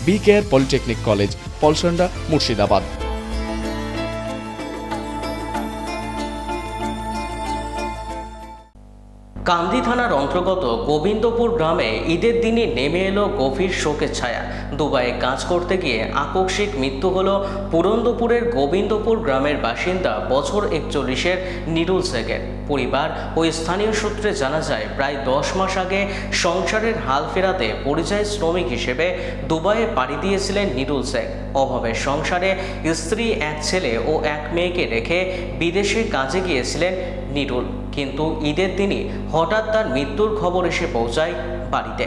B care polytechnic college, Palsanda, Murshidabad. Kandi থানার অন্তর্গত গোবিন্দপুর গ্রামে ঈদের দিনই নেমে এলো গভীর শোকের ছায়া। দুবাইয়ে কাজ করতে গিয়ে আকস্মিক মৃত্যু হলো পুরন্দপুরের গোবিন্দপুর গ্রামের বাসিন্দা বছর 41-এর নিরুল শেখের। পরিবার ও স্থানীয় সূত্রে জানা যায়, প্রায় 10 মাস আগে সংসারের হাল ফেরাতে পরিযায়ী শ্রমিক হিসেবে দুবাইয়ে পাড়ি দিয়েছিলেন নিরুল শেখ। অভাবের সংসারে স্ত্রী, এক ছেলে ও এক মেয়েকে রেখে বিদেশে কাজে গিয়েছিলেন নিরুল, কিন্তু ঈদের দিনই হঠাৎ তার মৃত্যুর খবর এসে পৌঁছায় বাড়িতে।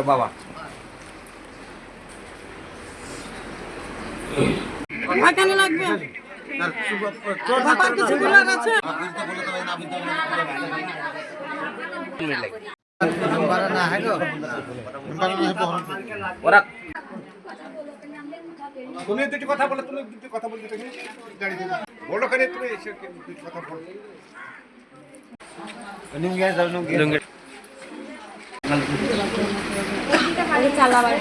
বাবা লাগবে তুমি দুটি কথা বলে, তুমি দুটি কথা বলতে তুমি গাড়ি দেবে বড় করে, তুমি এসে দুটি কথা বল। লুঙ্গি যাও, লুঙ্গি চালাবার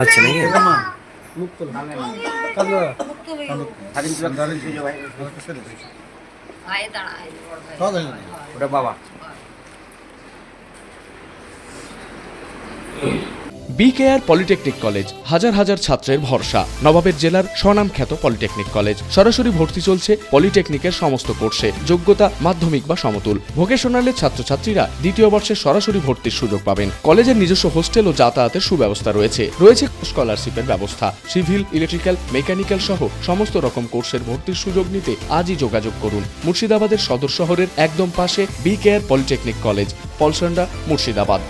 আচ্ছা নাকি মুক্ত ওটা বাবা। বি কেয়ার পলিটেকনিক কলেজ হাজার হাজার ছাত্রের ভরসা। নবাবের জেলার স্বনামখ্যাত পলিটেকনিক কলেজ। সরাসরি ভর্তি চলছে পলিটেকনিকের সমস্ত কোর্সে। যোগ্যতা মাধ্যমিক বা সমতুল। ভোকেশনালের ছাত্রছাত্রীরা দ্বিতীয় বর্ষে সরাসরি ভর্তির সুযোগ পাবেন। কলেজের নিজস্ব হোস্টেল ও যাতায়াতের সুব্যবস্থা রয়েছে। স্কলারশিপের ব্যবস্থা। সিভিল, ইলেকট্রিক্যাল, মেকানিক্যাল সহ সমস্ত রকম কোর্সের ভর্তির সুযোগ নিতে আজই যোগাযোগ করুন। মুর্শিদাবাদের সদর শহরের একদম পাশে B care polytechnic college, Palsanda, Murshidabad.